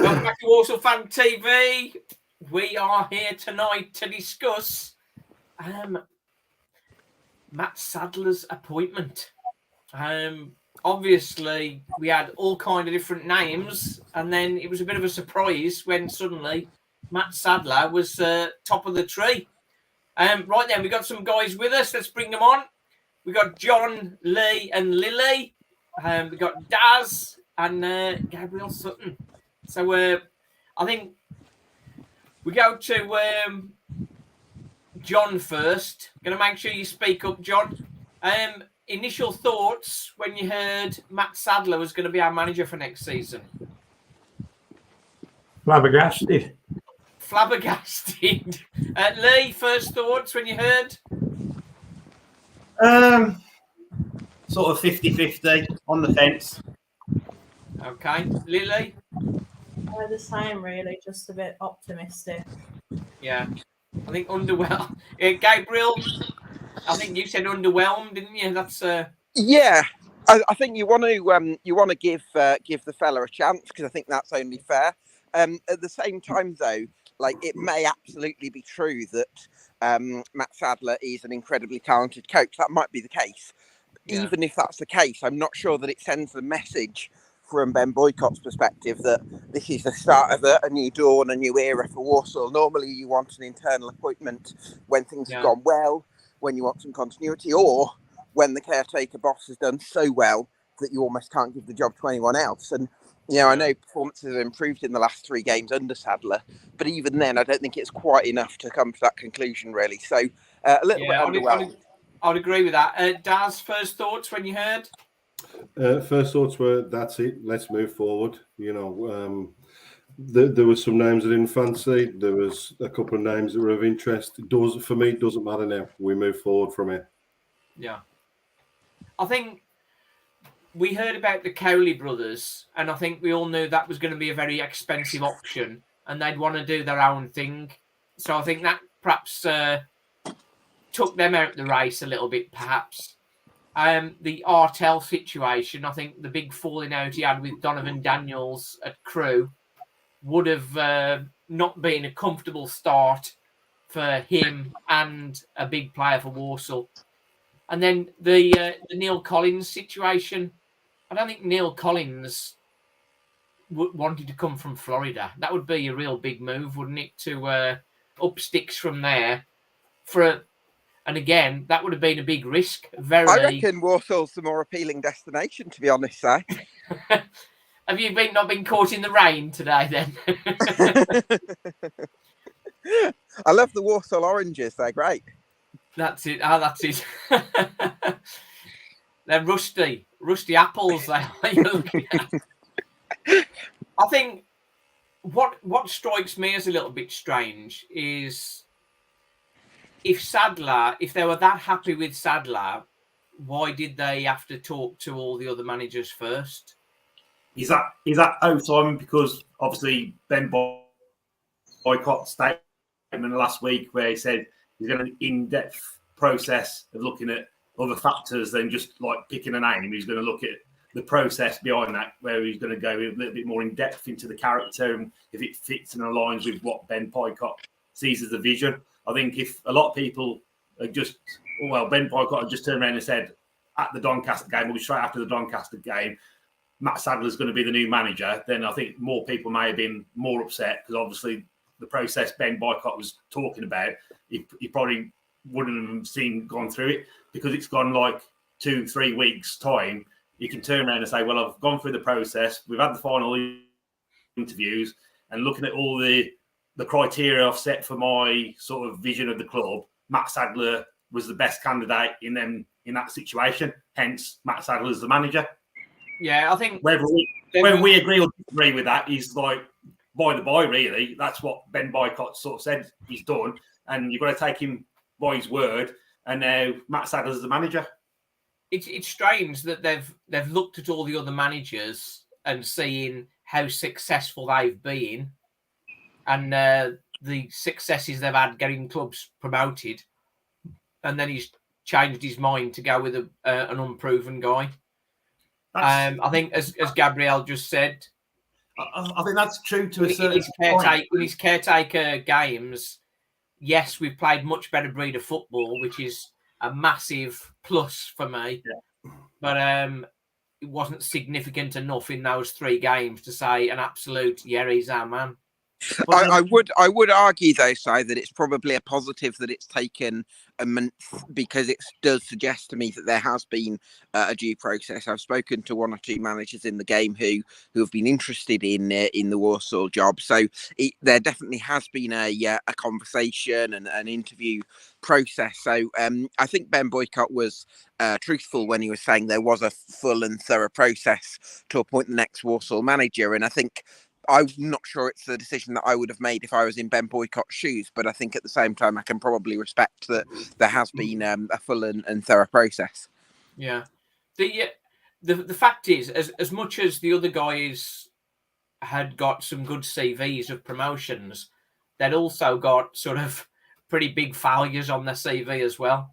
Welcome back to Walsall Fan TV. We are here tonight to discuss Mat Sadler's appointment. Obviously, we had all kind of different names, and then it was a bit of a surprise when suddenly Mat Sadler was top of the tree. Right then, we got some guys with us. Let's bring them on. We got John, Lee, and Lily. We got Daz and Gabriel Sutton. So I think we go to John first. Going to make sure you speak up, John. Initial thoughts when you heard Mat Sadler was going to be our manager for next season? Flabbergasted. Lee, first thoughts when you heard? Sort of 50-50 on the fence. Okay. Lily? The same, really, just a bit optimistic. Yeah. I think underwhelmed. Gabriel, I think you said underwhelmed, didn't you? That's Yeah. I think you want to give the fella a chance, because I think that's only fair. At the same time, though, like, it may absolutely be true that Mat Sadler is an incredibly talented coach. That might be the case. Yeah. Even if that's the case, I'm not sure that it sends the message from Ben Boycott's perspective that this is the start of a new dawn, a new era for Walsall. Normally you want an internal appointment when things have gone well, when you want some continuity, or when the caretaker boss has done so well that you almost can't give the job to anyone else. And, you know, I know performances have improved in the last 3 games under Sadler, but even then I don't think it's quite enough to come to that conclusion, really. So a little bit underwhelmed. I'd agree with that. Daz, first thoughts when you heard? First thoughts were, that's it, let's move forward. You know, there were some names I didn't fancy. There was a couple of names that were of interest. For me, it doesn't matter now. We move forward from it. Yeah. I think we heard about the Cowley brothers, and I think we all knew that was going to be a very expensive option, and they'd want to do their own thing. So I think that perhaps took them out of the race a little bit, perhaps. The Artell situation, I think the big falling out he had with Donovan Daniels at Crewe would have not been a comfortable start for him and a big player for Walsall. And then the Neil Collins situation, I don't think Neil Collins wanted to come from Florida. That would be a real big move, wouldn't it, to up sticks from there and again, that would have been a big risk. I reckon Walsall's the more appealing destination, to be honest, Si. Have you not been caught in the rain today, then? I love the Walsall oranges. They're great. That's it. Oh, that's it. They're rusty apples. You're looking at. I think what strikes me as a little bit strange is, if they were that happy with Sadler, why did they have to talk to all the other managers first? Is that Simon? Because obviously Ben Boycott's statement last week where he said he's going to an in-depth process of looking at other factors than just like picking a name. He's going to look at the process behind that, where he's going to go a little bit more in depth into the character and if it fits and aligns with what Ben Boycott sees as the vision. I think if a lot of people are just, Ben Boycott had just turned around and said at the Doncaster game, or straight after the Doncaster game, Mat Sadler is going to be the new manager, then I think more people may have been more upset, because obviously the process Ben Boycott was talking about, he probably wouldn't have gone through it, because it's gone like 2-3 weeks' time. You can turn around and say, well, I've gone through the process, we've had the final interviews, and looking at all the criteria I've set for my sort of vision of the club, Mat Sadler was the best candidate in that situation. Hence, Mat Sadler is the manager. Yeah, I think whether we agree or disagree with that is like by the by, really. That's what Ben Boycott sort of said he's done, and you've got to take him by his word. And now Mat Sadler's the manager. It's strange that they've looked at all the other managers and seeing how successful they've been, and the successes they've had getting clubs promoted, and then he's changed his mind to go with an unproven guy. I think, as Gabrielle just said, I think that's true to a In certain his caretaker games, yes, we've played much better breed of football, which is a massive plus for me. Yeah. But it wasn't significant enough in those 3 games to say an absolute, yeah, he's our man. I would argue though, Si, that it's probably a positive that it's taken a month, because it does suggest to me that there has been a due process. I've spoken to 1 or 2 managers in the game who have been interested in the Walsall job, so there definitely has been a conversation and an interview process. So I think Ben Boycott was truthful when he was saying there was a full and thorough process to appoint the next Walsall manager, and I think I'm not sure it's the decision that I would have made if I was in Ben Boycott's shoes, but I think at the same time I can probably respect that there has been a full and thorough process. Yeah. The fact is, as much as the other guys had got some good CVs of promotions, they'd also got sort of pretty big failures on their CV as well.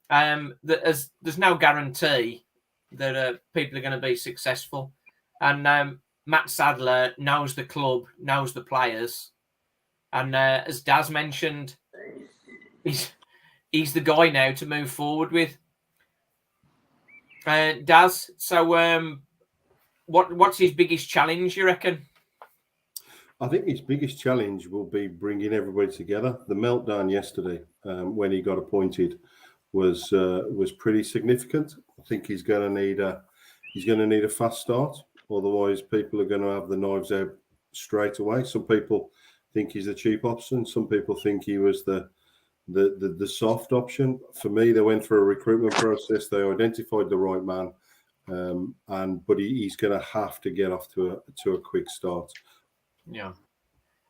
There's no guarantee that people are going to be successful. And Mat Sadler knows the club, knows the players. And as Daz mentioned, he's the guy now to move forward with. Daz, so what's his biggest challenge, you reckon? I think his biggest challenge will be bringing everybody together. The meltdown yesterday, when he got appointed, was pretty significant. I think he's going to need a fast start. Otherwise, people are going to have the knives out straight away. Some people think he's a cheap option. Some people think he was the soft option. For me, they went through a recruitment process. They identified the right man, but he's going to have to get off to a quick start. Yeah,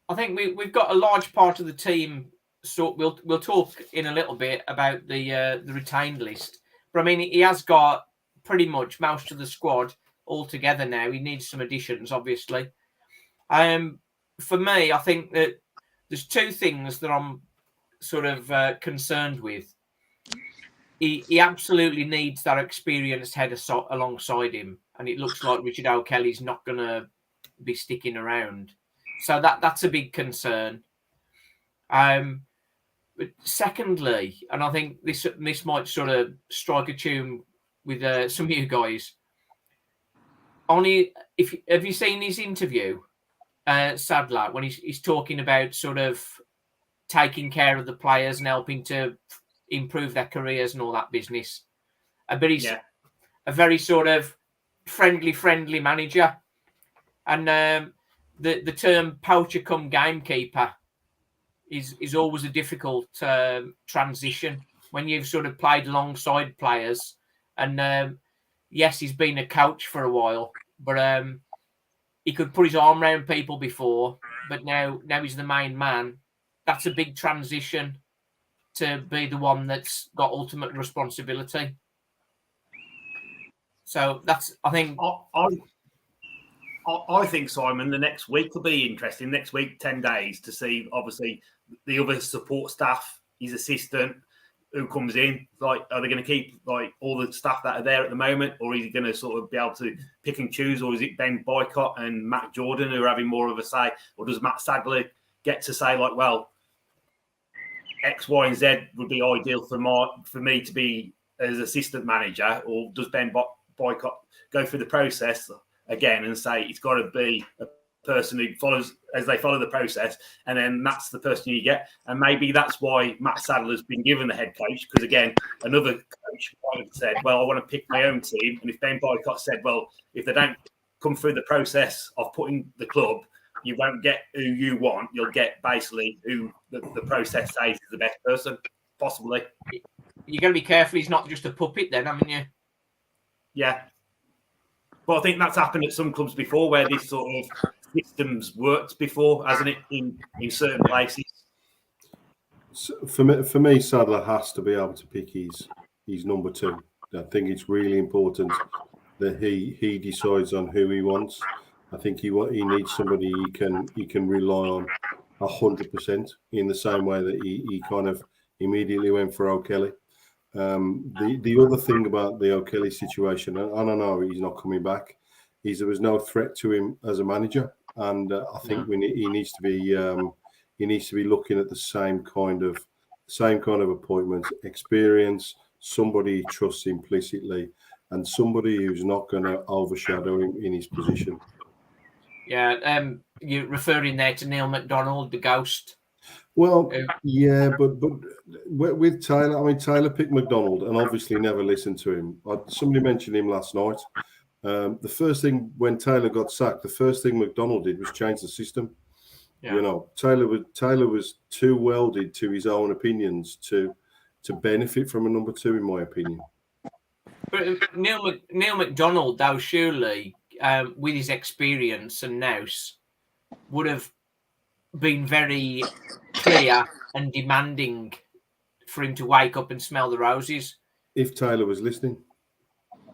I think we've got a large part of the team. So we'll talk in a little bit about the retained list. But I mean, he has got pretty much most of the squad all together now. He needs some additions, obviously. For me, I think that there's 2 things that I'm sort of concerned with. He absolutely needs that experienced head alongside him, and it looks like Richard O'Kelly's not going to be sticking around. So that's a big concern. But secondly, and I think this might sort of strike a tune with some of you guys. Have you seen his interview, Sadler, when he's talking about sort of taking care of the players and helping to improve their careers and all that business? But he's a very sort of friendly manager, and the term poacher come gamekeeper is always a difficult transition when you've sort of played alongside players. And yes, he's been a coach for a while, but he could put his arm around people before, but now he's the main man. That's a big transition to be the one that's got ultimate responsibility. So that's, I think... I think, Simon, the next week will be interesting. Next week, 10 days, to see, obviously, the other support staff, his assistant, who comes in. Like, are they going to keep like all the staff that are there at the moment, or is he going to sort of be able to pick and choose, or is it Ben Boycott and Matt Jordan who are having more of a say, or does Mat Sadler get to say like, well, X, Y, and Z would be ideal for me to be as assistant manager, or does Ben Boycott go through the process again and say it's got to be a person who follows as they follow the process, and then that's the person you get? And maybe that's why Mat Sadler's been given the head coach, because again, another coach might have said, well, I want to pick my own team, and if Ben Boycott said, well, if they don't come through the process of putting the club, you won't get who you want, you'll get basically who the process says is the best person, possibly. You're going to be careful he's not just a puppet then, haven't you? Yeah. But I think that's happened at some clubs before, where this sort of systems worked before, hasn't it, in certain places? So for me, Sadler has to be able to pick his number 2. I think it's really important that he decides on who he wants. I think he needs somebody he can rely on 100%, in the same way that he kind of immediately went for O'Kelly. The other thing about the O'Kelly situation, I don't know, he's not coming back. is there was no threat to him as a manager, and I think he needs to be looking at the same kind of appointments, experience, somebody he trusts implicitly, and somebody who's not going to overshadow him in his position. Yeah, you're referring there to Neil McDonald, the ghost. Well, yeah, but with Taylor, I mean, Taylor picked McDonald and obviously never listened to him. Somebody mentioned him last night. The first thing when Taylor got sacked, the first thing McDonald did was change the system. Yeah. You know, Taylor was too welded to his own opinions to benefit from a number two, in my opinion. But Neil McDonald, though, surely with his experience and nous, would have been very clear and demanding for him to wake up and smell the roses. If Taylor was listening.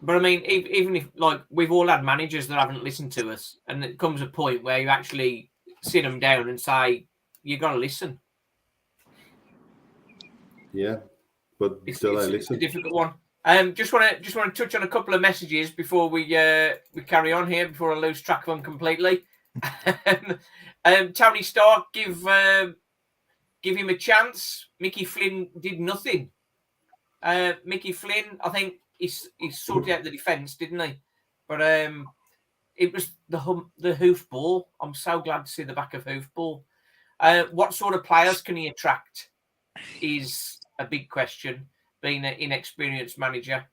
But I mean, even if, like, we've all had managers that haven't listened to us, and it comes a point where you actually sit them down and say, you got to listen. Yeah, but still I listen. It's a difficult one. Just want to touch on a couple of messages before we carry on here, before I lose track of them completely. Tony Stark, give him a chance. Mickey Flynn did nothing. Mickey Flynn, I think he sorted out the defence, didn't he? But it was the hoofball. I'm so glad to see the back of hoofball. What sort of players can he attract is a big question, being an inexperienced manager.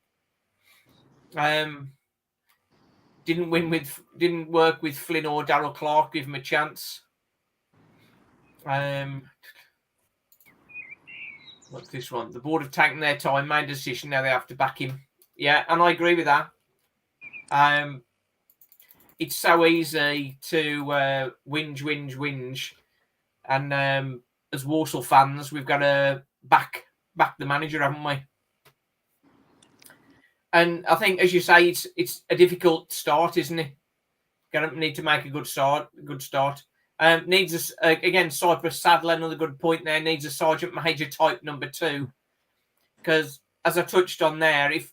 Didn't work with Flynn or Darryl Clark. Give him a chance. What's this one? The board have taken their time, made a decision. Now they have to back him. Yeah, and I agree with that. It's so easy to whinge, and as Walsall fans, we've got to back the manager, haven't we? And I think, as you say, it's a difficult start, isn't it? Gonna need to make a good start. Needs again, Cypress Sadler, another good point there. Needs a sergeant major type number 2, because as I touched on there, if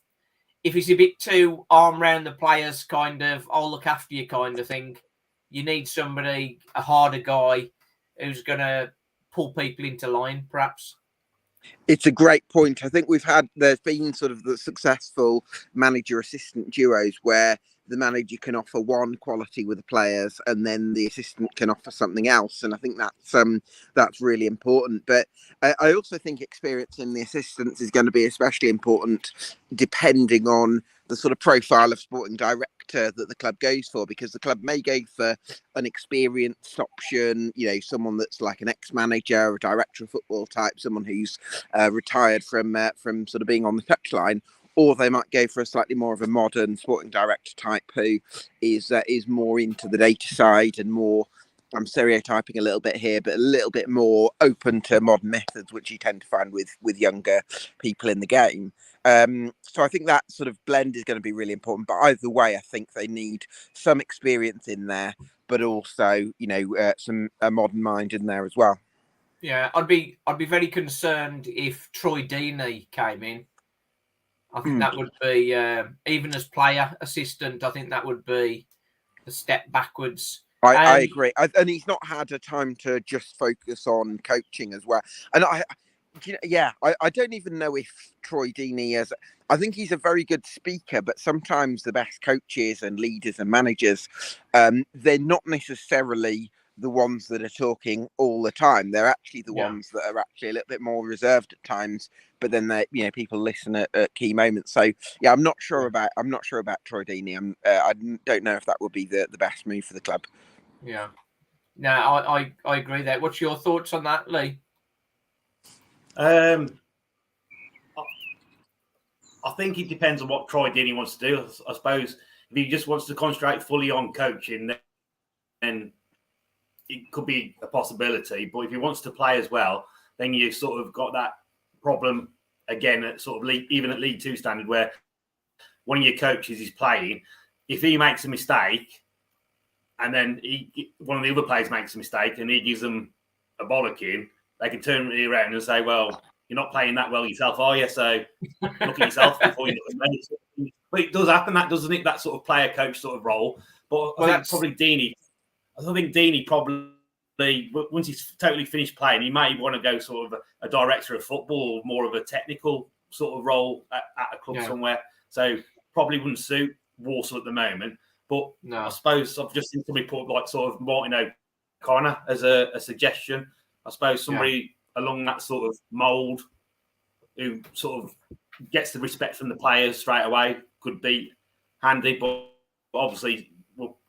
he's a bit too arm round the players, kind of I'll look after you kind of thing, you need somebody, a harder guy, who's gonna pull people into line, perhaps. It's a great point. I think there's been sort of the successful manager-assistant duos where the manager can offer one quality with the players and then the assistant can offer something else. And I think that's really important. But I also think experience in the assistants is going to be especially important depending on the sort of profile of sporting director that the club goes for, because the club may go for an experienced option, someone that's like an ex-manager, a director of football type, someone who's retired from sort of being on the touchline, or they might go for a slightly more of a modern sporting director type who is more into the data side and more, I'm stereotyping a little bit here, but a little bit more open to modern methods, which you tend to find with younger people in the game. So I think that sort of blend is going to be really important. But either way, I think they need some experience in there, but also, a modern mind in there as well. Yeah, I'd be very concerned if Troy Deeney came in. I think that would be, even as player assistant, I think that would be a step backwards. I agree. And he's not had a time to just focus on coaching as well. And I don't even know if Troy Deeney is. I think he's a very good speaker, but sometimes the best coaches and leaders and managers, they're not necessarily the ones that are talking all the time. They're actually the ones that are actually a little bit more reserved at times, but then people listen at key moments. So yeah, I'm not sure about Troy Deeney. I don't know if that would be the best move for the club. Yeah, no, I agree there. What's your thoughts on that, Lee? I think it depends on what Troy Deeney wants to do. I suppose if he just wants to concentrate fully on coaching, then it could be a possibility. But if he wants to play as well, then you sort of got that problem again at sort of even at League 2 standard, where one of your coaches is playing. If he makes a mistake, and then one of the other players makes a mistake, and he gives them a bollocking, they can turn it around and say, "Well, you're not playing that well yourself, are you? So look at yourself before you look at me. But it does happen, that doesn't it? That sort of player coach sort of role. But I think probably Deeney. I think Deeney probably, once he's totally finished playing, he might want to go sort of a director of football, or more of a technical sort of role at a club somewhere. So probably wouldn't suit Walsall at the moment. But I suppose I've just seen somebody put like sort of Martin O'Connor as a suggestion. I suppose somebody along that sort of mould who sort of gets the respect from the players straight away could be handy. But obviously,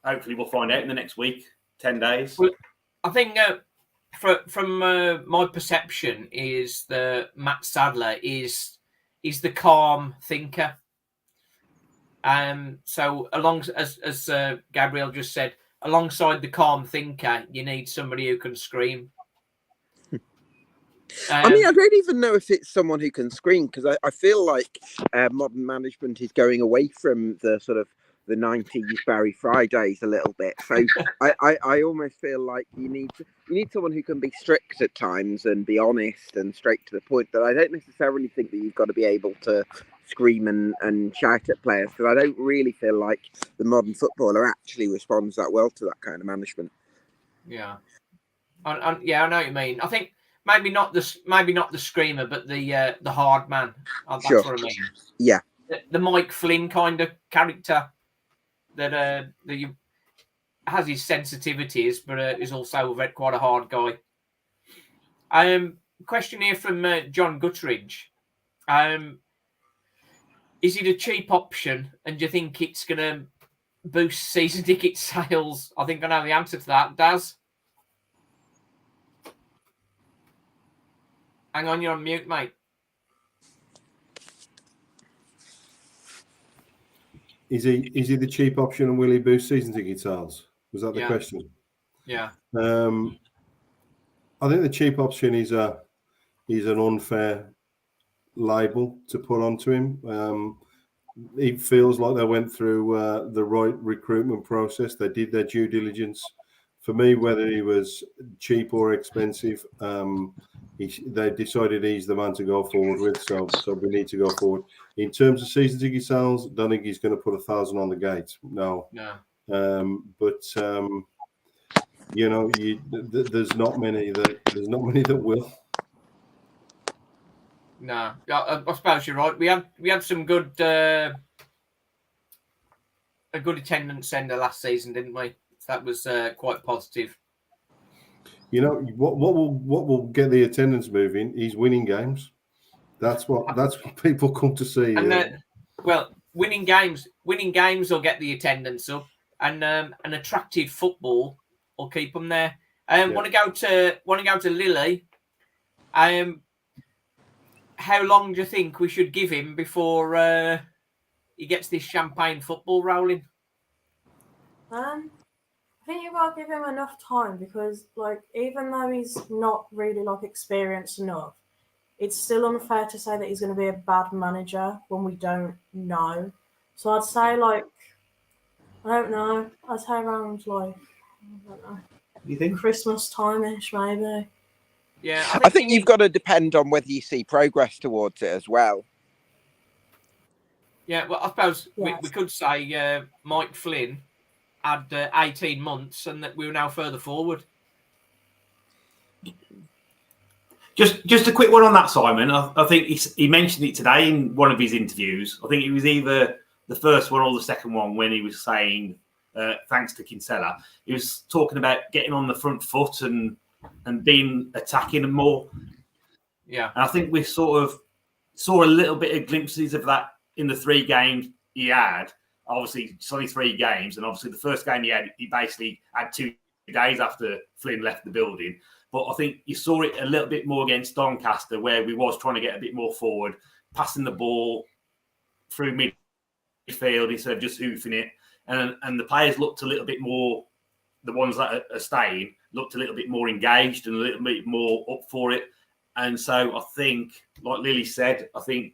hopefully we'll find out in the next week, 10 days. Well, I think from my perception is that Mat Sadler is the calm thinker. So as Gabriel just said, alongside the calm thinker, you need somebody who can scream. I mean, I don't even know if it's someone who can scream, because I feel like modern management is going away from the sort of the 90s Barry Fridays a little bit. So I almost feel like you need someone who can be strict at times and be honest and straight to the point. But I don't necessarily think that you've got to be able to scream and shout at players, because I don't really feel like the modern footballer actually responds that well to that kind of management. Yeah, I know what you mean. I think maybe not the screamer, but the hard man. That's Sure. what I mean. Yeah, the Mike Flynn kind of character that has his sensitivities, but is also quite a hard guy. Question here from John Guttridge. Is it a cheap option, and do you think it's going to boost season ticket sales? I think I know the answer to that. Daz? Hang on, you're on mute, mate. Is he the cheap option, and will he boost season ticket sales? Was that the question? Yeah. I think the cheap option is an unfair label to put onto him. He feels like they went through the right recruitment process. They did their due diligence. For me, whether he was cheap or expensive, they decided he's the man to go forward with. So we need to go forward. In terms of season ticket sales, I don't think he's going to put 1,000 on the gate. No. But there's not many that will. No, I suppose you're right. We had some good a good attendance end of last season, didn't we? That was quite positive. You know what will get the attendance moving is winning games. That's what people come to see. And winning games will get the attendance up, and an attractive football will keep them there. Want to go to Lily. How long do you think we should give him before he gets this champagne football rolling? I think you've got to give him enough time, because, like, even though he's not really experienced enough, it's still unfair to say that he's going to be a bad manager when we don't know. So I'd say I don't know. I'd say around I don't know. You think Christmas time-ish, maybe? Yeah, I think you've got to depend on whether you see progress towards it as well. Yeah, well, I suppose we could say Mike Flynn had 18 months and that we were now further forward. Just a quick one on that, Simon. I think he mentioned it today in one of his interviews. I think it was either the first one or the second one when he was saying, thanks to Kinsella, he was talking about getting on the front foot and being attacking and more. Yeah. And I think we sort of saw a little bit of glimpses of that in the 3 games he had. Obviously, it's only 3 games. And obviously the first game he basically had 2 days after Flynn left the building. But I think you saw it a little bit more against Doncaster, where we was trying to get a bit more forward, passing the ball through midfield instead of just hoofing it. And the players looked a little bit more, the ones that are staying, looked a little bit more engaged and a little bit more up for it. And so I think, like Lily said, I think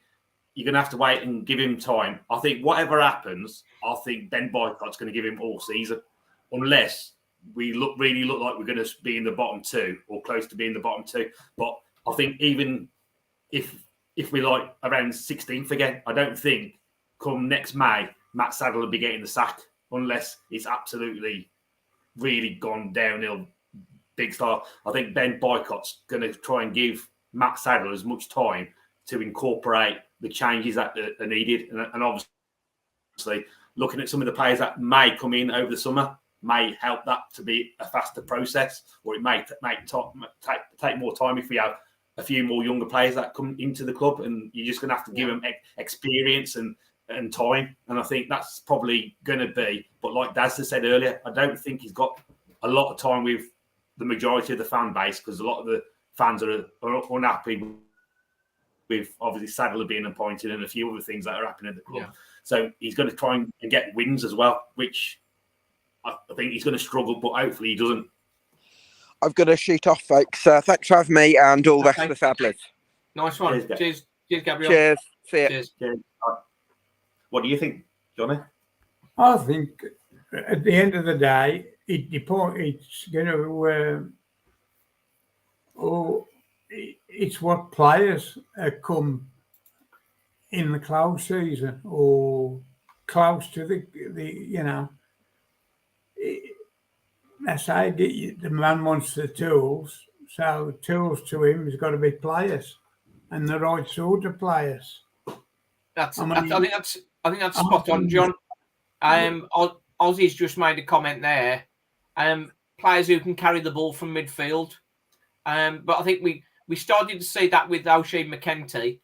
you're going to have to wait and give him time. I think whatever happens, I think Ben Boycott's going to give him all season, unless we really look like we're going to be in the bottom 2 or close to being the bottom 2. But I think even if we like around 16th again, I don't think come next May Mat Sadler will be getting the sack unless it's absolutely really gone downhill big style. I think Ben Boycott's going to try and give Mat Sadler as much time to incorporate the changes that are needed, and obviously looking at some of the players that may come in over the summer may help that to be a faster process, or it may take more time if we have a few more younger players that come into the club, and you're just going to have to give them experience and time. And I think that's probably going to be, but like Daz has said earlier, I don't think he's got a lot of time with the majority of the fan base, because a lot of the fans are unhappy with obviously Sadler being appointed and a few other things that are happening at the club. Yeah. So he's going to try and get wins as well, which I think he's going to struggle, but hopefully he doesn't. I've got to shoot off, folks. Thanks for having me, and all the best for the Sadlers. Nice one. Cheers, Gabriel. Cheers. See you. Cheers. What do you think, Johnny? I think at the end of the day, it's going to. It's what players come in the close season or close to the I say the man wants the tools, so tools to him has got to be players and the right sort of players. I think that's spot on, John. Ozzy's just made a comment there. Players who can carry the ball from midfield. But I think we started to see that with O'Shea McKenty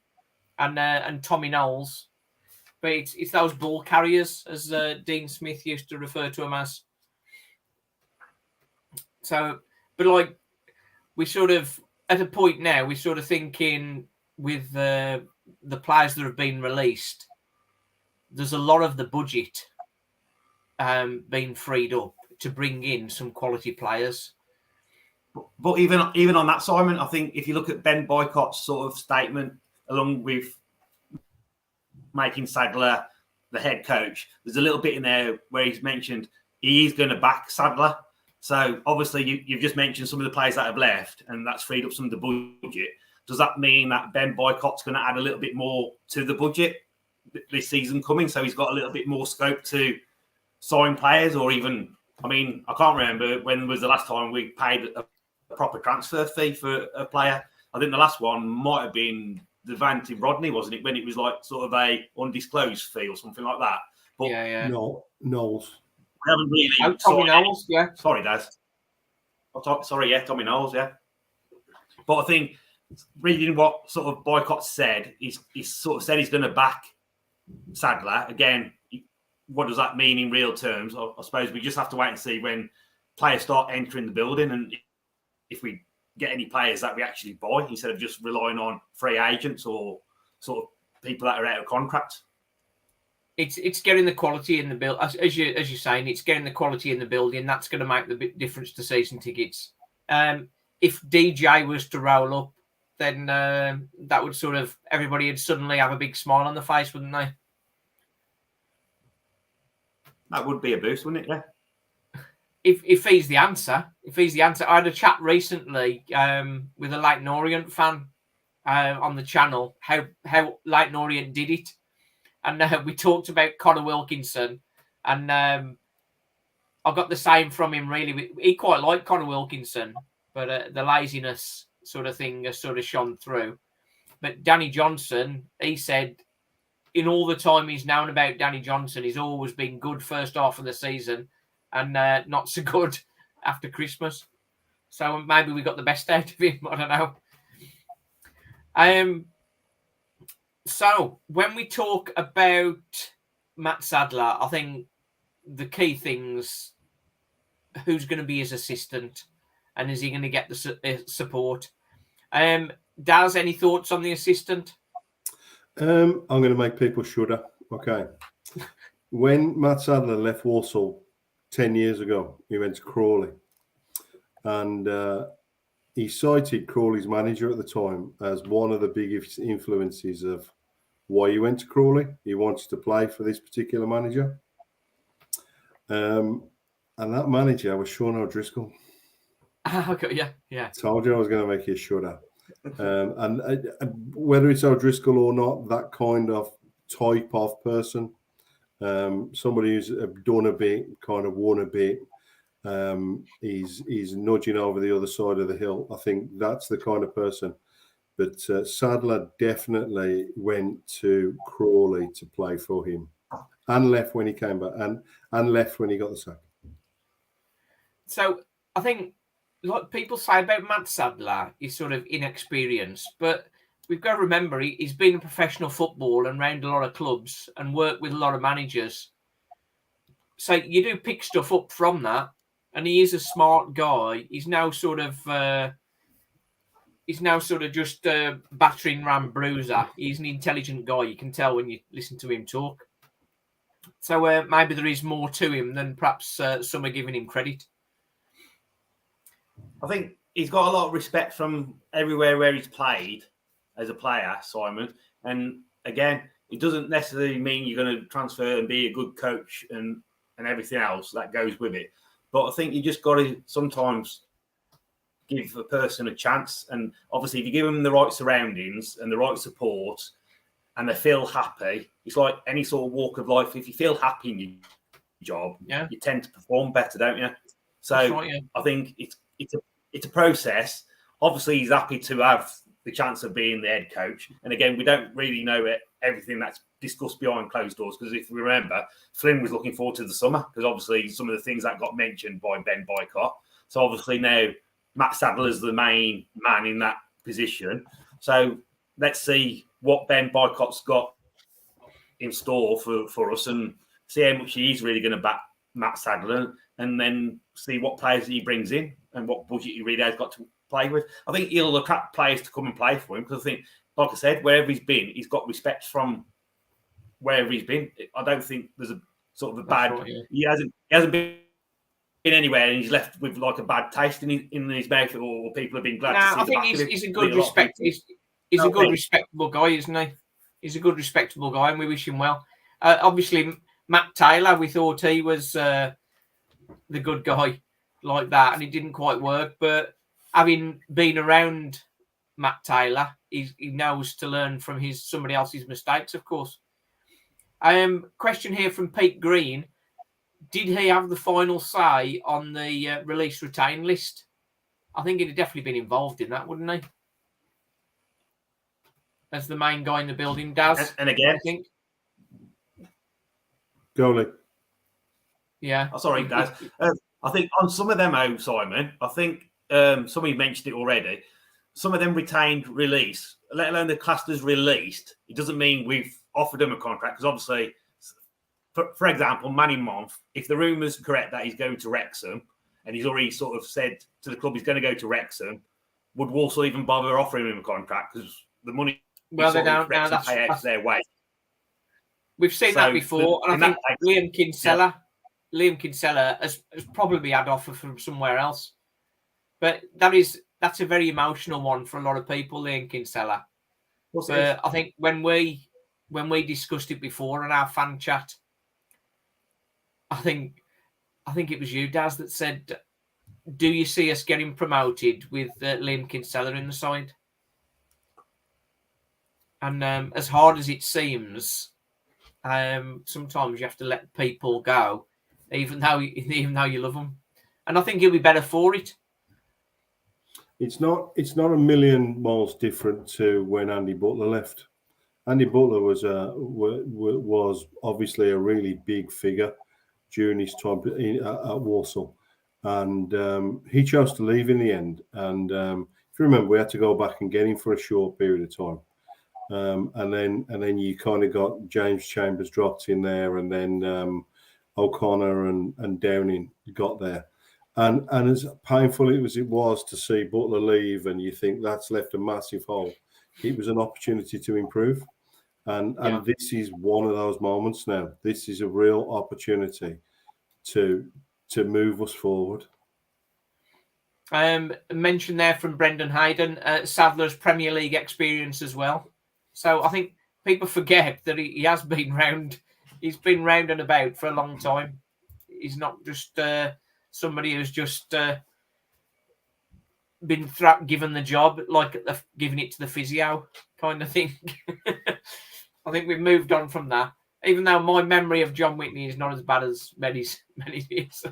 and Tommy Knowles. But it's those ball carriers, as Dean Smith used to refer to them as. So, but like we sort of at a point now, we're sort of thinking with the players that have been released, there's a lot of the budget being freed up to bring in some quality players. But even on that, Simon, I think if you look at Ben Boycott's sort of statement, along with making Sadler the head coach, there's a little bit in there where he's mentioned he is going to back Sadler. So obviously you've just mentioned some of the players that have left, and that's freed up some of the budget. Does that mean that Ben Boycott's going to add a little bit more to the budget this season coming? So he's got a little bit more scope to sign players, or even, I mean, I can't remember when was the last time we paid a proper transfer fee for a player. I think the last one might have been Devante Rodney, wasn't it? When it was like sort of a undisclosed fee or something like that. But yeah. No, Knowles. We haven't really. Tommy Knowles, yeah. Sorry, Daz. Tommy Knowles, yeah. But I think reading what sort of Boycott said, he's sort of said he's going to back Sadler again. What does that mean in real terms? I suppose we just have to wait and see when players start entering the building, and if we get any players that we actually buy instead of just relying on free agents or sort of people that are out of contract. It's getting the quality in the build, as you're saying. It's getting the quality in the building. That's going to make the big difference to season tickets. If DJ was to roll up, then that would sort of everybody would suddenly have a big smile on the face, wouldn't they? That would be a boost, wouldn't it? Yeah. If he's the answer, I had a chat recently with a Leyton Orient fan on the channel how Leyton Orient did it, and we talked about Connor Wilkinson, and I got the same from him. Really, he quite liked Connor Wilkinson, but the laziness sort of thing has sort of shone through. But Danny Johnson, he said, in all the time he's known about Danny Johnson, he's always been good first half of the season, and not so good after Christmas. So maybe we got the best out of him. I don't know. So when we talk about Mat Sadler, I think the key things, who's going to be his assistant, and is he going to get the support? Daz, any thoughts on the assistant? I'm going to make people shudder. Okay. When Mat Sadler left Walsall 10 years ago, he went to Crawley, and he cited Crawley's manager at the time as one of the biggest influences of why he went to Crawley. He wanted to play for this particular manager. And that manager was Sean O'Driscoll. Okay, yeah. Told you I was going to make you shudder. And whether it's O'Driscoll or not, that kind of type of person, somebody who's done a bit, kind of won a bit, is nudging over the other side of the hill. I think that's the kind of person. But Sadler definitely went to Crawley to play for him, and left when he came back, and left when he got the sack. So I think, like people say about Mat Sadler, he's sort of inexperienced, but we've got to remember he's been in professional football and round a lot of clubs and worked with a lot of managers. So you do pick stuff up from that, and he is a smart guy. He's now sort of just a battering ram bruiser. He's an intelligent guy. You can tell when you listen to him talk. So maybe there is more to him than perhaps some are giving him credit. I think he's got a lot of respect from everywhere where he's played as a player, Simon. And again, it doesn't necessarily mean you're going to transfer and be a good coach and everything else that goes with it. But I think you just got to sometimes give a person a chance. And obviously, if you give them the right surroundings and the right support and they feel happy, it's like any sort of walk of life. If you feel happy in your job, you tend to perform better, don't you? So right, yeah. I think it's a process. Obviously, he's happy to have the chance of being the head coach. And again, we don't really know everything that's discussed behind closed doors, because if we remember, Flynn was looking forward to the summer because obviously some of the things that got mentioned by Ben Boycott. So obviously now Mat Sadler is the main man in that position. So let's see what Ben Boycott's got in store for us and see how much he's really going to back Mat Sadler, and then see what players he brings in and what budget he really has got to play with. I think he'll attract players to come and play for him because I think, like I said, wherever he's been, he's got respect from wherever he's been. I don't think there's a sort of a bad. Right, yeah. He hasn't been anywhere and he's left with like a bad taste in his mouth, or people have been glad to see. I think he's a good respect. He's a good, respectable guy, isn't he? He's a good, respectable guy, and we wish him well. Obviously, Matt Taylor, we thought he was the good guy like that, and it didn't quite work. But having been around Matt Taylor, he knows to learn from somebody else's mistakes, of course. Question here from Pete Green. Did he have the final say on the release retain list? I think he'd have definitely been involved in that, wouldn't he? As the main guy in the building does. And again, I think. Goalie. Yeah. Oh, sorry, Daz. I think on some of them, Simon, I think somebody mentioned it already. Some of them retained release, let alone the classed as released. It doesn't mean we've offered them a contract, because obviously, for example, Manny Month, if the rumours are correct that he's going to Wrexham, and he's already sort of said to the club he's going to go to Wrexham, would Walsall even bother offering him a contract? Because the money, well, they don't now. That's their way. We've seen that before, and I think Liam Kinsella has probably had offer from somewhere else, but that's a very emotional one for a lot of people, Liam Kinsella. But I think when we discussed it before in our fan chat, I think it was you, Daz, that said, "Do you see us getting promoted with Liam Kinsella in the side?" And as hard as it seems, sometimes you have to let people go, even though you love them. And I think he'll be better for it. It's not a million miles different to when Andy Butler left. Andy Butler was obviously a really big figure during his time at Walsall, and he chose to leave in the end. And if you remember, we had to go back and get him for a short period of time, and then you kind of got James Chambers dropped in there, and then O'Connor and Downing got there. And as painful as it was to see Butler leave, and you think that's left a massive hole, it was an opportunity to improve. And this is one of those moments now. This is a real opportunity to move us forward. Mentioned there from Brendan Hayden, Sadler's Premier League experience as well. So I think people forget that he has been round. He's been round and about for a long time. He's not just somebody who's just been given the job, like giving it to the physio kind of thing. I think we've moved on from that, even though my memory of John Whitney is not as bad as many years.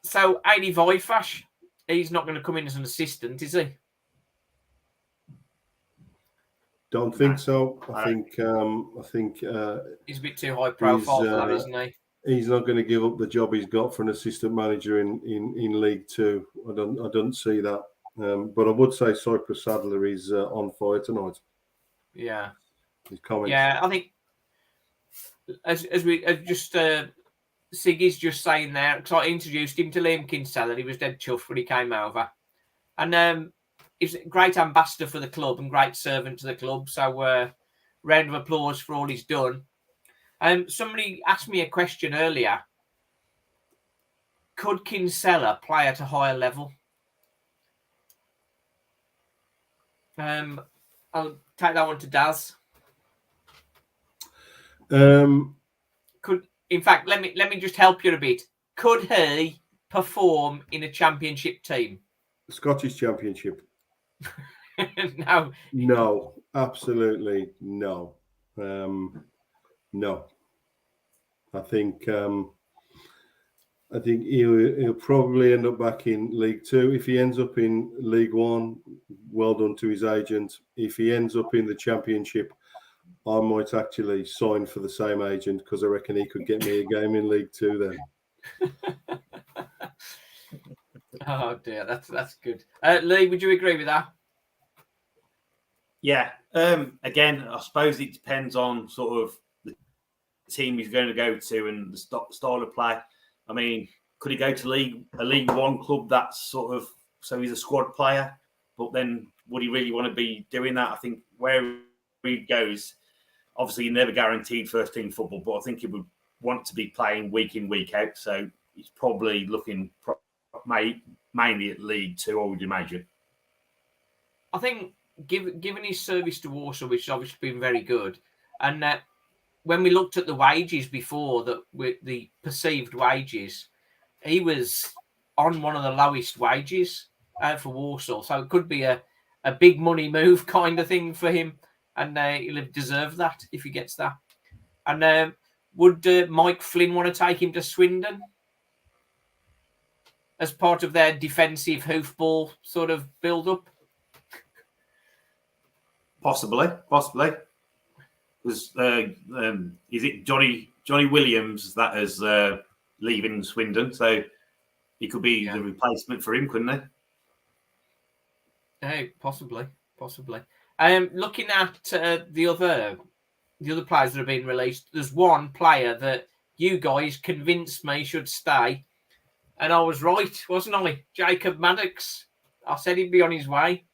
So Adi Voifash, he's not going to come in as an assistant, is he? Don't think so. I think He's a bit too high profile for that, isn't he? He's not going to give up the job he's got for an assistant manager in League Two. I don't see that. But I would say Cypress Sadler is on fire tonight. Yeah. His comments. Yeah, I think as Siggy's just saying there, because I introduced him to Liam Kinsella, he was dead chuffed when he came over, and he's a great ambassador for the club and great servant to the club. So round of applause for all he's done. Somebody asked me a question earlier. Could Kinsella play at a higher level? I'll take that one to Daz. In fact, let me just help you a bit. Could he perform in a championship team? Scottish Championship. No, absolutely no. No. I think he'll probably end up back in League Two. If he ends up in League One, well done to his agent. If he ends up in the Championship, I might actually sign for the same agent because I reckon he could get me a game in League Two then. Oh dear, that's good. Lee, would you agree with that? Yeah. Again, I suppose it depends on sort of the team he's going to go to and the style of play. I mean, could he go to a League One club that's sort of so he's a squad player, but then would he really want to be doing that? I think where he goes, obviously you're never guaranteed first team football, but I think he would want to be playing week in, week out. So he's probably looking mainly at League Two, I would imagine. I think given his service to Walsall, which has obviously been very good, and when we looked at the wages before, that with the perceived wages, he was on one of the lowest wages for Walsall. So it could be a big money move kind of thing for him, and he'll deserve that if he gets that. And would Mike Flynn want to take him to Swindon as part of their defensive hoofball sort of build-up? Possibly. Because is it Johnny Williams that is leaving Swindon? So he could be the replacement for him, couldn't he? Hey, possibly. Looking at the other players that have been released, there's one player that you guys convinced me should stay, and I was right, wasn't I? Jacob Maddox. I said he'd be on his way.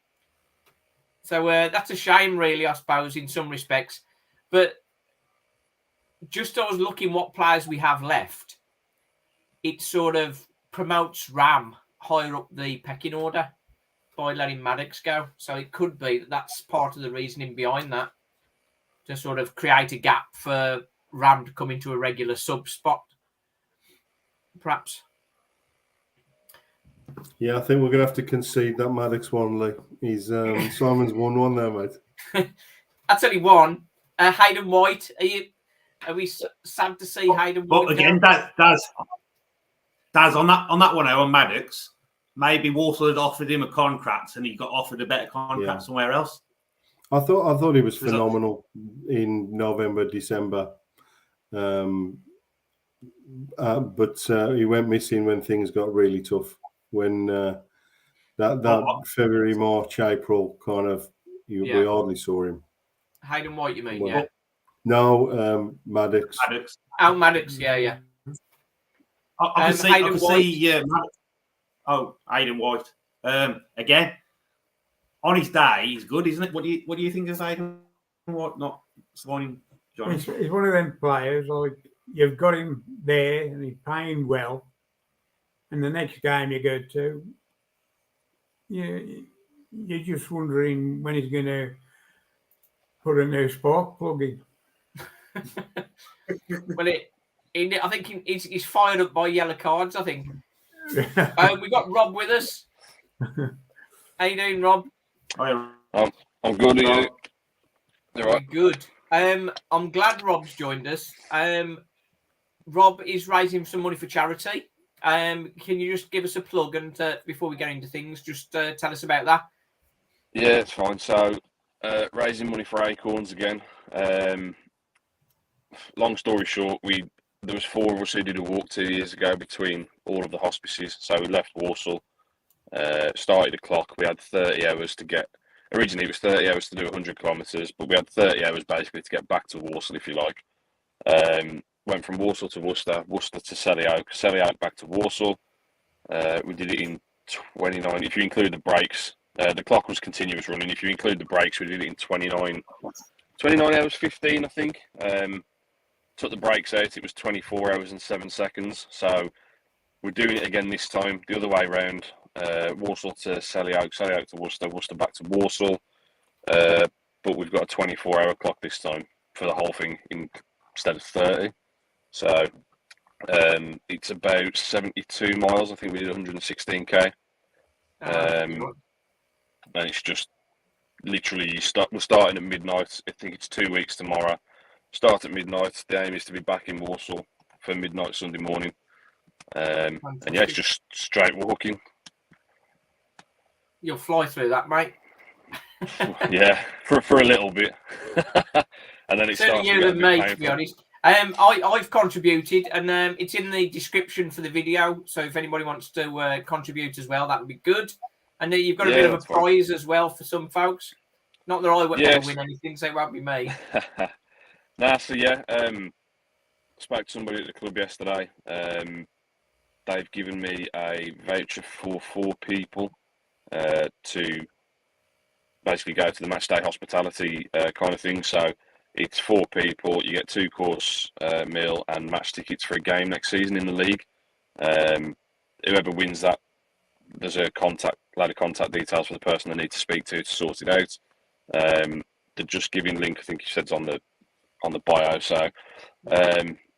So that's a shame, really, I suppose, in some respects. But just I was looking what players we have left, it sort of promotes Ram higher up the pecking order by letting Maddox go. So it could be that's part of the reasoning behind that, to sort of create a gap for Ram to come into a regular sub spot, perhaps. Yeah, I think we're going to have to concede that Maddox one, Lee. He's Simon's won one there, mate. That's only one. Hayden White, are we sad to see Hayden White? But again, that's on that one on Maddox. Maybe Walsall had offered him a contract and he got offered a better contract somewhere else. I thought he was phenomenal in November, December. But he went missing when things got really tough. When that February, March, April kind of, we hardly saw him. Hayden White, you mean? Well, no, Maddox. Oh, Maddox, yeah. I can see Hayden White. Again, on his day, he's good, isn't it? What do you think of Hayden White? Not Swan, John. He's one of them players. Like you've got him there, and he's playing well. And the next game you go to, you're just wondering when he's going to put a new spark plug in. Well, I think he's fired up by yellow cards, I think. We got Rob with us. How you doing, Rob? I I'm good. Are you? You We're right? good. I'm glad Rob's joined us. Rob is raising some money for charity. Can you just give us a plug and before we get into things, just tell us about that? Yeah, it's fine. So, raising money for Acorns again. Long story short, there was 4 of us who did a walk 2 years ago between all of the hospices. So we left Walsall, started a clock. We had 30 hours to get. Originally, it was 30 hours to do 100 kilometres, but we had 30 hours basically to get back to Walsall, if you like. Went from Walsall to Worcester, Worcester to Selly Oak back to Walsall. We did it in 29. If you include the breaks, the clock was continuous running. If you include the breaks, we did it in 29 hours 15, I think. Took the breaks out, it was 24 hours and 7 seconds. So we're doing it again this time, the other way around. Walsall to Selly Oak to Worcester, Worcester back to Walsall. But we've got a 24-hour clock this time for the whole thing instead of 30. So it's about 72 miles. I think we did 116k. And it's just literally we're starting at midnight. I think it's 2 weeks tomorrow. Start at midnight. The aim is to be back in Walsall for midnight Sunday morning. And yeah, it's just straight walking. You'll fly through that, mate. Yeah, for a little bit. And then it Certainly starts you to get a than bit me, painful. to be honest. I've contributed, and it's in the description for the video. So if anybody wants to contribute as well, that would be good. And you've got a bit of a prize as well for some folks. Not that I would ever win anything, so it won't be me. So yeah, spoke to somebody at the club yesterday. They've given me a voucher for 4 people to basically go to the match day hospitality kind of thing. So it's 4 people. You get 2-course meal and match tickets for a game next season in the league. Whoever wins that, there's a load of contact details for the person they need to speak to sort it out. The Just Giving link, I think you said, is on the bio. So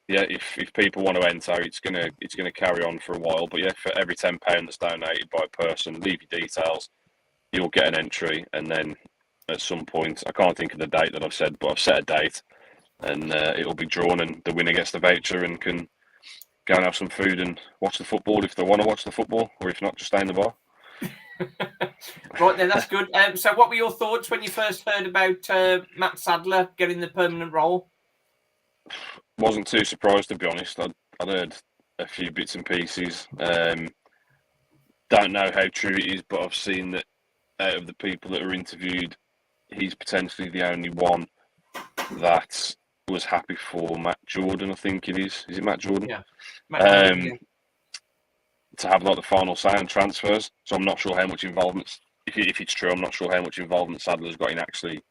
yeah, if people want to enter, it's gonna carry on for a while. But yeah, for every £10 that's donated by a person, leave your details. You'll get an entry, and then at some point, I can't think of the date that I've said, but I've set a date, and it'll be drawn, and the winner gets the voucher and can go and have some food and watch the football if they want to watch the football, or if not, just stay in the bar. Right then, that's good. So what were your thoughts when you first heard about Mat Sadler getting the permanent role? Wasn't too surprised, to be honest. I'd heard a few bits and pieces. Don't know how true it is, but I've seen that out of the people that are interviewed, he's potentially the only one that was happy for Matt Jordan, I think it is. Is it Matt Jordan? Yeah. Matt Jordan, yeah. To have like the final say on transfers. So I'm not sure how much involvement, if it's true, I'm not sure how much involvement Sadler's got in actually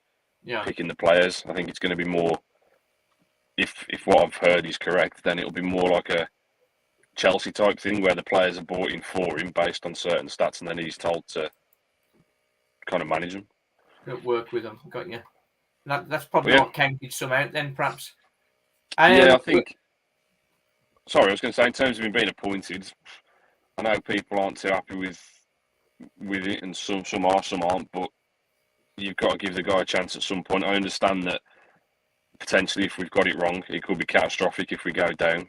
picking the players. I think it's going to be more, if what I've heard is correct, then it'll be more like a Chelsea type thing where the players are bought in for him based on certain stats, and then he's told to kind of manage them. Work with them, got you. That's probably what counted some out then, perhaps. Yeah, I think. Sorry, I was going to say, in terms of him being appointed, I know people aren't too happy with it, and some are, some aren't. But you've got to give the guy a chance at some point. I understand that potentially, if we've got it wrong, it could be catastrophic if we go down.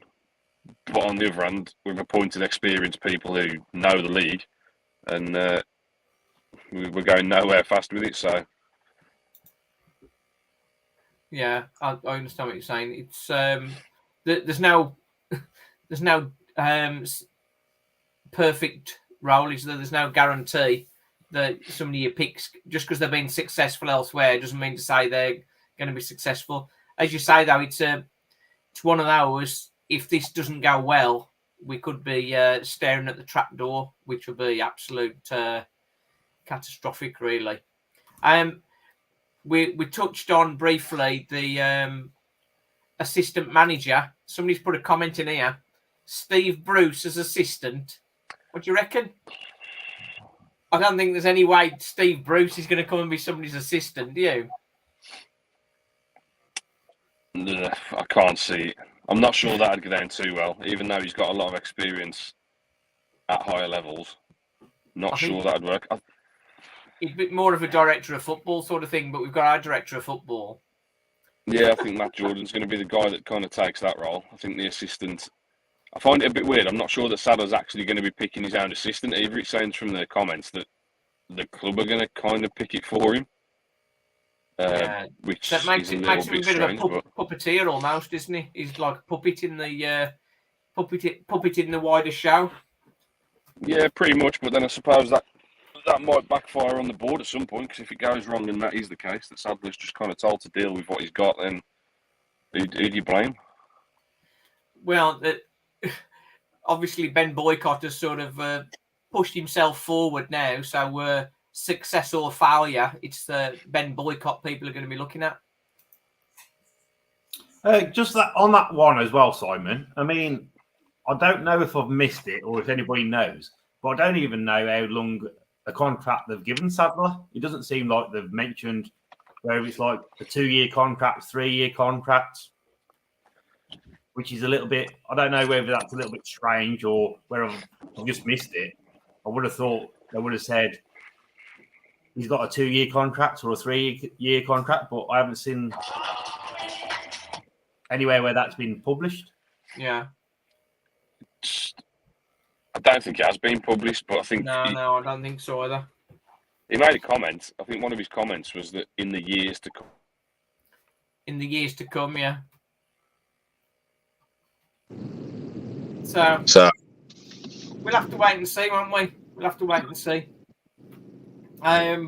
But on the other hand, we've appointed experienced people who know the league, and we're going nowhere fast with it. So, yeah, I understand what you're saying. It's there's no perfect role. Is there's no guarantee that somebody you pick just because they've been successful elsewhere doesn't mean to say they're going to be successful. As you say, though, it's one of those. If this doesn't go well, we could be staring at the trapdoor, which would be absolute catastrophic, really. We touched on briefly the assistant manager. Somebody's put a comment in here. Steve Bruce as assistant. What do you reckon? I don't think there's any way Steve Bruce is going to come and be somebody's assistant, do you? I can't see it. I'm not sure that'd go down too well, even though he's got a lot of experience at higher levels. Not I think- sure that'd work. He's a bit more of a director of football sort of thing, but we've got our director of football. Yeah, I think Matt Jordan's going to be the guy that kind of takes that role. I think the assistant. I find it a bit weird. I'm not sure that Sadler's actually going to be picking his own assistant either. It sounds from the comments that the club are going to kind of pick it for him, which That makes is a him little a bit bit strange. of a puppeteer almost, isn't he? He's like a puppet in the puppet in the wider show. Yeah, pretty much. But then I suppose that might backfire on the board at some point, because if it goes wrong and that is the case, that Sadler's just kind of told to deal with what he's got, then who do you blame? Well, obviously Ben Boycott has sort of pushed himself forward now, so success or failure, it's Ben Boycott people are going to be looking at. Just that on that one as well, Simon. I mean, I don't know if I've missed it or if anybody knows, but I don't even know how long a contract they've given Sadler. It doesn't seem like they've mentioned whether it's like a 2-year contract, 3-year contract, which is a little bit, I don't know whether that's a little bit strange or whether I've just missed it. I would have thought they would have said he's got a 2-year contract or a 3-year contract, but I haven't seen anywhere where that's been published. Yeah. I don't think it has been published, but I think No, I don't think so either. he made a comment. I think one of his comments was that in the years to come. In the years to come, yeah. So we'll have to wait and see, won't we? We'll have to wait and see. I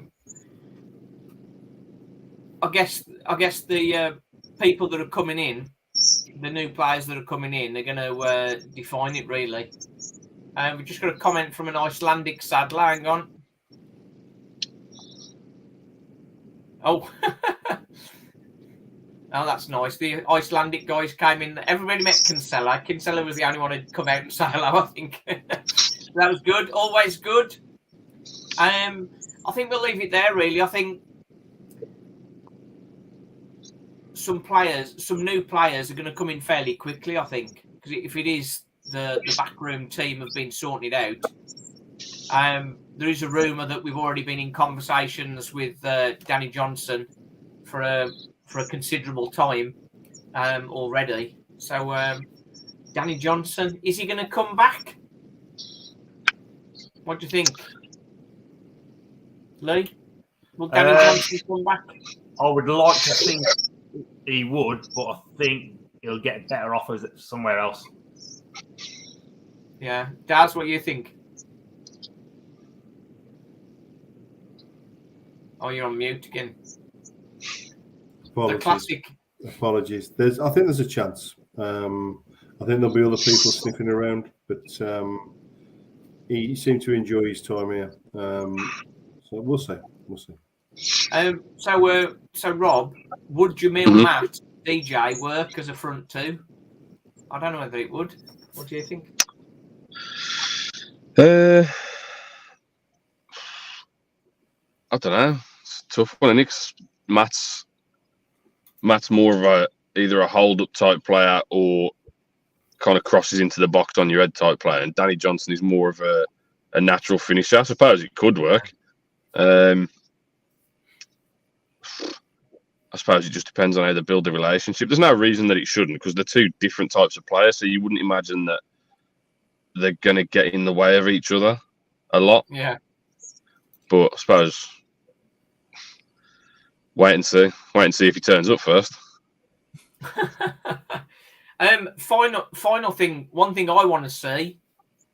guess the people that are coming in, the new players that are coming in, they're going to define it really. We've just got a comment from an Icelandic Sadler. Hang on. Oh. Oh, that's nice. The Icelandic guys came in. Everybody met Kinsella. Kinsella was the only one who'd come out and say hello, I think. That was good. Always good. I think we'll leave it there, really. I think some new players are going to come in fairly quickly, I think. Because if it is the backroom team have been sorted out, there is a rumour that we've already been in conversations with Danny Johnson for a considerable time already. So, Danny Johnson, is he going to come back? What do you think, Lee? Will Danny Johnson come back? I would like to think he would, but I think he'll get better offers somewhere else. Yeah. Daz, what do you think? Oh, you're on mute again. Apologies. The classic. Apologies. I think there's a chance. I think there'll be other people sniffing around, but he seemed to enjoy his time here. So we'll see. So Rob, would Jamil Matt DJ work as a front two? I don't know whether it would. What do you think? I don't know. It's a tough one. Matt's more of either a hold-up type player or kind of crosses into the box on your head type player. And Danny Johnson is more of a natural finisher. I suppose it could work. I suppose it just depends on how they build the relationship. There's no reason that it shouldn't, because they're two different types of players. So you wouldn't imagine that they're going to get in the way of each other a lot. Yeah. But I suppose wait and see if he turns up first. Final thing. One thing I want to see,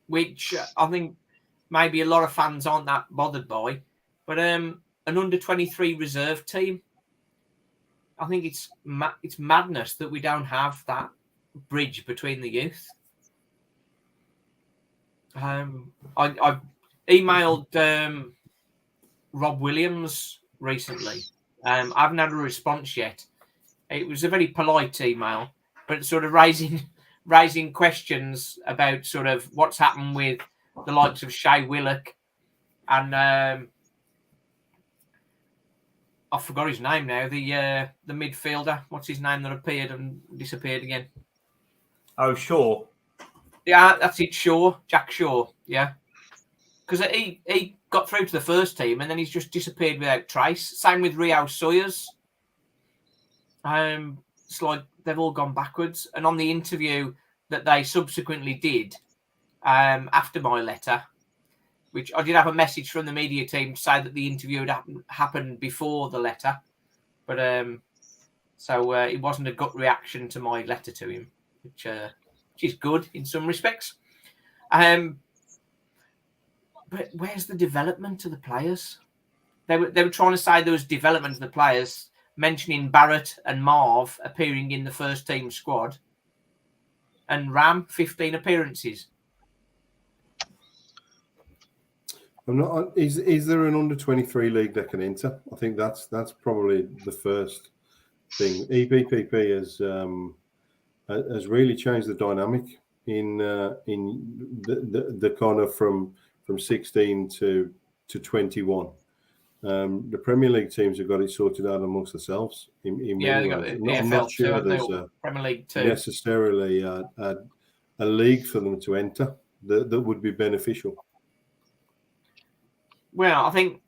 which I think maybe a lot of fans aren't that bothered by, but an under-23 reserve team. I think it's madness that we don't have that bridge between the youth. I emailed Rob Williams recently. I haven't had a response yet. It was a very polite email, but sort of raising questions about sort of what's happened with the likes of Shea Willock and I forgot his name now. The midfielder. What's his name that appeared and disappeared again? Oh, Shaw. Yeah, that's it. Shaw, Jack Shaw. Yeah. because he got through to the first team and then he's just disappeared without trace. Same with Rio Sawyers. It's like they've all gone backwards. And on the interview that they subsequently did after my letter, which I did have a message from the media team to say that the interview had happened before the letter, but so it wasn't a gut reaction to my letter to him, which is good in some respects. But where's the development of the players? They were trying to say there was development of the players, mentioning Barrett and Marv appearing in the first team squad, and Ram 15 appearances. I'm not. Is there an under-23 league that can enter? I think that's probably the first thing. EBPP has really changed the dynamic in the kind of from 16 to 21. The Premier League teams have got it sorted out amongst themselves. In They many got ways. the I'm EFL not sure too, there's Premier League too. necessarily a league for them to enter that would be beneficial. Well, I think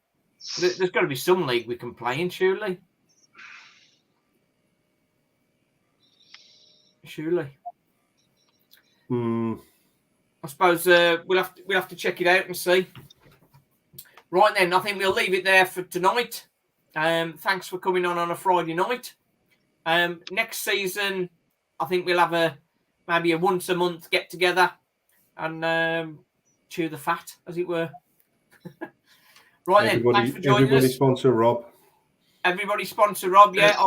there's got to be some league we can play in, surely. I suppose we'll have to check it out and see. Right then, I think we'll leave it there for tonight. Thanks for coming on a Friday night. Next season, I think we'll have maybe a once a month get together and chew the fat, as it were. Right then, thanks for joining everybody us. sponsor Rob. Everybody sponsor Rob. Yeah,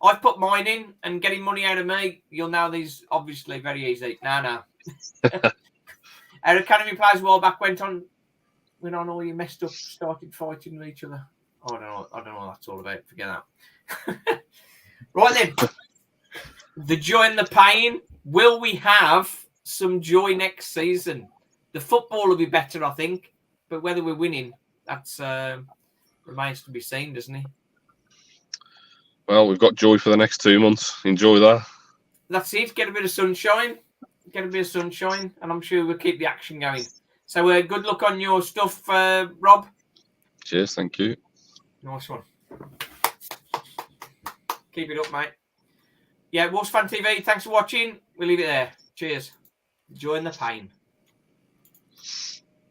I've put mine in, and getting money out of me, you'll know these obviously very easy. No. Our academy players a while back went on all you messed up, started fighting with each other. I don't know what that's all about. Forget that. Right then, the joy and the pain. Will we have some joy next season? The football will be better, I think, but whether we're winning, that's remains to be seen, doesn't it? Well, we've got joy for the next 2 months. Enjoy that. That's it. Get a bit of sunshine. And I'm sure we'll keep the action going. So good luck on your stuff, Rob. Cheers, thank you. Nice one. Keep it up, mate. Yeah, Walsall Fan TV, thanks for watching. We'll leave it there. Cheers. Join the pain.